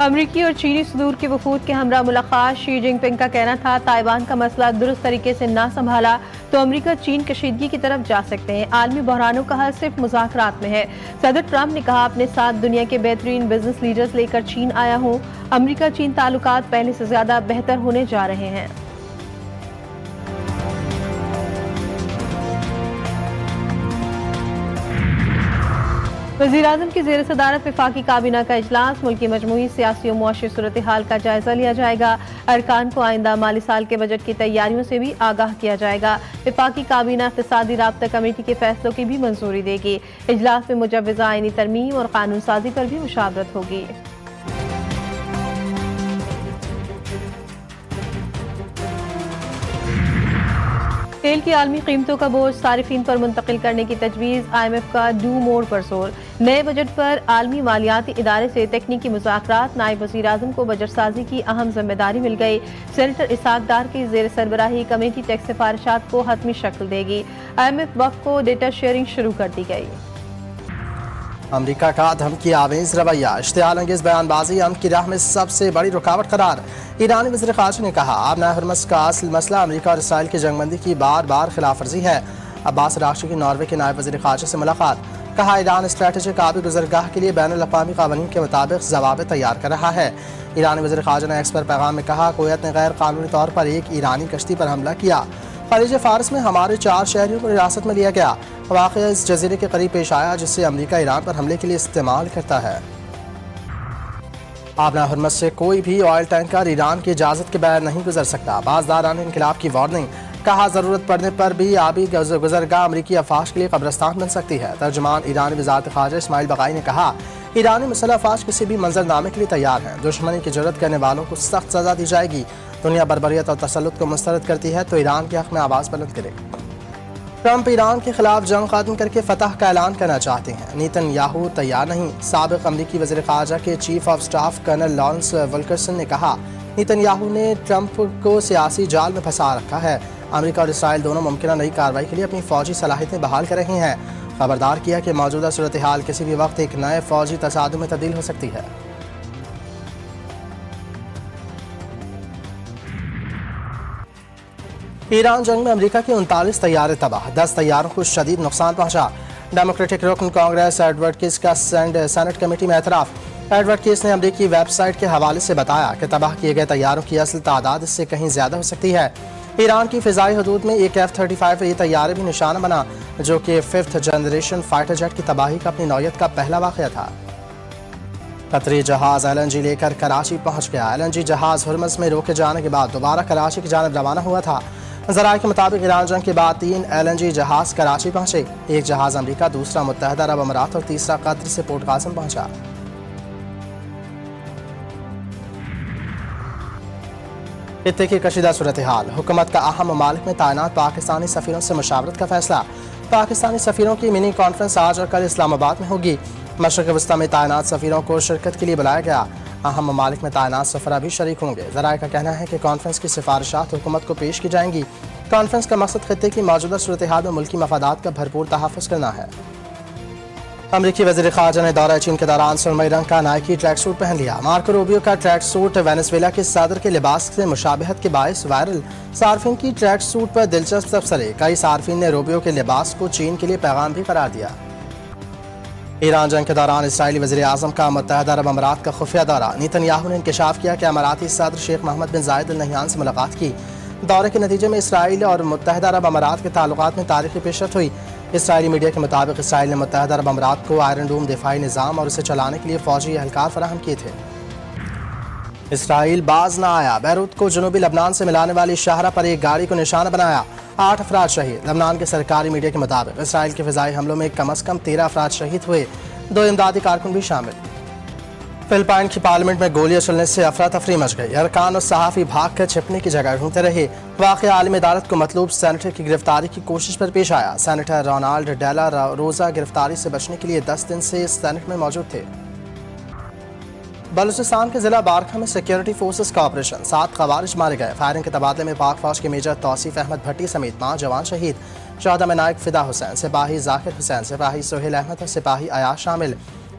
امریکی اور چینی صدور کے وفود کے ہمراہ ملاقات۔ شی جن پنگ کا کہنا تھا تائیوان کا مسئلہ درست طریقے سے نہ سنبھالا تو امریکہ چین کشیدگی کی طرف جا سکتے ہیں۔ عالمی بحرانوں کا حل صرف مذاکرات میں ہے۔ صدر ٹرمپ نے کہا اپنے ساتھ دنیا کے بہترین بزنس لیڈرز لے کر چین آیا ہوں۔ امریکہ چین تعلقات پہلے سے زیادہ بہتر ہونے جا رہے ہیں۔ وزیراعظم کی زیر صدارت وفاقی کابینہ کا اجلاس۔ ملک کی مجموعی سیاسی و معاشی صورتحال کا جائزہ لیا جائے گا۔ ارکان کو آئندہ مالی سال کے بجٹ کی تیاریوں سے بھی آگاہ کیا جائے گا۔ وفاقی کابینہ اقتصادی رابطہ کمیٹی کے فیصلوں کی بھی منظوری دے گی۔ اجلاس میں مجوزہ آئینی ترمیم اور قانون سازی پر بھی مشاورت ہوگی۔ تیل کی عالمی قیمتوں کا بوجھ صارفین پر منتقل کرنے کی تجویز۔ آئی ایم ایف کا ڈو مور پر زور۔ نئے بجٹ پر عالمی مالیاتی ادارے سے تکنیکی مذاکرات۔ نائب وزیر اعظم کو بجٹ سازی کی اہم ذمہ داری مل گئی۔ سینیٹر اسحاق ڈار کی زیر سربراہی کمیٹی ٹیکس سفارشات کو حتمی شکل دے گی۔ آئی ایم ایف وفد کو ڈیٹا شیئرنگ شروع کر دی گئی۔ امریکہ کا دھمکی آمیز رویہ، اشتعال انگیز بیان بازی امن کی راہ میں سب سے بڑی رکاوٹ قرار۔ ایرانی وزیر خارجہ نے کہا آبنائے ہرمز کا اصل مسئلہ امریکہ اور اسرائیل کی جنگ بندی کی بار بار خلاف ورزی ہے۔ عباس راغچی کی ناروے کے نائب وزیر خارجہ سے ملاقات۔ کہا ایران اسٹریٹجک آبی گزرگاہ کے لیے بین الاقوامی قوانین کے مطابق ضوابط تیار کر رہا ہے۔ ایرانی وزیر خارجہ نے ایکس پر پیغام میں کہا کویت نے غیر قانونی طور پر ایک ایرانی کشتی پر حملہ کیا۔ خلیج فارس میں ہمارے 4 شہریوں کو حراست میں لیا گیا۔ واقعہ اس جزیرے کے قریب پیش آیا جسے امریکہ ایران پر حملے کے لیے استعمال کرتا ہے۔ آبنائے ہرمز سے کوئی بھی آئل ٹینکر ایران کی اجازت کے بغیر نہیں گزر سکتا۔ بازداران انقلاب کی وارننگ۔ کہا ضرورت پڑنے پر بھی آبی گزرگاہ امریکی افواج کے لیے قبرستان بن سکتی ہے۔ ترجمان ایرانی وزارت خارجہ اسماعیل بقائی نے کہا ایرانی مسلح افواج کسی بھی منظرنامے کے لیے تیار ہیں۔ دشمنی کی جرات کرنے والوں کو سخت سزا دی جائے گی۔ دنیا بربریت اور تسلط کو مسترد کرتی ہے تو ایران کے حق میں آواز بلند کرے۔ ٹرمپ ایران کے خلاف جنگ ختم کر کے فتح کا اعلان کرنا چاہتے ہیں۔ نیتن یاہو تیار نہیں۔ سابق امریکی وزیر خارجہ کے chief of staff colonel Lawrence Wilkerson نے کہا نیتن یاہو نے ٹرمپ کو سیاسی جال میں پھنسا رکھا ہے۔ امریکہ اور اسرائیل دونوں ممکنہ نئی کارروائی کے لیے اپنی فوجی صلاحیتیں بحال کر رہے ہیں۔ خبردار کیا کہ موجودہ صورتحال کسی بھی وقت ایک نئے فوجی تصادم میں تبدیل ہو سکتی ہے۔ ایران جنگ میں امریکہ کے 39 طیارے تباہ، 10 طیاروں کو شدید نقصان پہنچا۔ ڈیموکریٹک رکن کانگریس ایڈورڈ کیس کا سینٹ کمیٹی میں اعتراف۔ ایڈورڈ کیس نے امریکی ویب سائٹ کے حوالے سے بتایا کہ تباہ کیے گئے طیاروں کی اصل تعداد اس سے کہیں زیادہ ہو سکتی ہے۔ ایران کی فضائی حدود میں ایک F-35 طیارے بھی نشانہ بنا جو کہ 5th جنریشن فائٹر جیٹ کی تباہی کا اپنی نوعیت کا پہلا واقعہ تھا۔ قطری جہاز LNG لے کر کراچی پہنچ گیا۔ LNG جہاز ہرمز میں روکے جانے کے بعد دوبارہ کراچی کی جانب روانہ ہوا تھا۔ ذرائع کے مطابق ایران جنگ کے بعد 3 LNG جہاز کراچی پہنچے۔ ایک جہاز امریکہ، دوسرا متحدہ عرب امارات اور تیسرا قطر سے پورٹ قاسم پہنچا۔ خطے کی کشیدہ صورتحال، حکومت کا اہم ممالک میں تعینات پاکستانی سفیروں سے مشاورت کا فیصلہ۔ پاکستانی سفیروں کی منی کانفرنس آج اور کل اسلام آباد میں ہوگی۔ مشرق وسطی میں تعینات سفیروں کو شرکت کے لیے بلایا گیا۔ اہم ممالک میں تعینات سفراء بھی شریک ہوں گے۔ ذرائع کا کہنا ہے کہ کانفرنس کی سفارشات حکومت کو پیش کی جائیں گی۔ کانفرنس کا مقصد خطے کی موجودہ صورتحال میں ملکی مفادات کا بھرپور تحفظ کرنا ہے۔ امریکی وزیر خارجہ نے دورہ چین کے دوران سرمئی رنگ کا نائکی ٹریک سوٹ پہن لیا۔ مارکو روبیو کا ٹریک سوٹ وینزویلا کے صدر کے لباس سے مشابہت کے باعث وائرل۔ صارفین کی ٹریک سوٹ پر دلچسپ تبصرے۔ کئی صارفین نے روبیو کے لباس کو چین کے لیے پیغام بھی قرار دیا۔ ایران جنگ کے دوران اسرائیلی وزیر اعظم کا متحدہ عرب امارات کا خفیہ دورہ۔ نیتن یاہو نے انکشاف کیا کہ اماراتی صدر شیخ محمد بن زائد ال نہیان سے ملاقات کی۔ دورے کے نتیجے میں اسرائیل اور متحدہ عرب امارات کے تعلقات میں تاریخی پیشرفت ہوئی۔ اسرائیلی میڈیا کے مطابق اسرائیل نے متحدہ عرب امارات کو آئرن ڈوم دفاعی نظام اور اسے چلانے کے لیے فوجی اہلکار فراہم کیے تھے۔ اسرائیل باز نہ آیا، بیروت کو جنوبی لبنان سے ملانے والی شاہراہ پر ایک گاڑی کو نشانہ بنایا، 8 افراد شہید۔ لبنان کے سرکاری میڈیا کے مطابق اسرائیل کے فضائی حملوں میں کم از کم 13 افراد شہید ہوئے، 2 امدادی کارکن بھی شامل۔ فلپائن کی پارلیمنٹ میں گولیاں چلنے سے افراتفری مچ گئی، ارکان اور صحافی بھاگ کر چھپنے کی جگہ ڈھونڈتے رہے۔ واقعہ عالمی عدالت کو مطلوب سینیٹر کی گرفتاری کی کوشش پر پیش آیا۔ سینیٹر رونالڈ ڈیلا روزا گرفتاری سے بچنے کے لیے 10 دن سے سینیٹ میں موجود تھے۔ بلوچستان کے ضلع بارکھا میں سیکیورٹی فورسز کا آپریشن، 7 خوارج مارے گئے۔ فائرنگ کے تبادلے میں پاک فوج کے میجر توصیف احمد بھٹی سمیت 5 جوان شہید۔ شہداء میں نائک فدا حسین، سپاہی ذاکر حسین، سپاہی سہیل احمد اور سپاہی عیاش شامل۔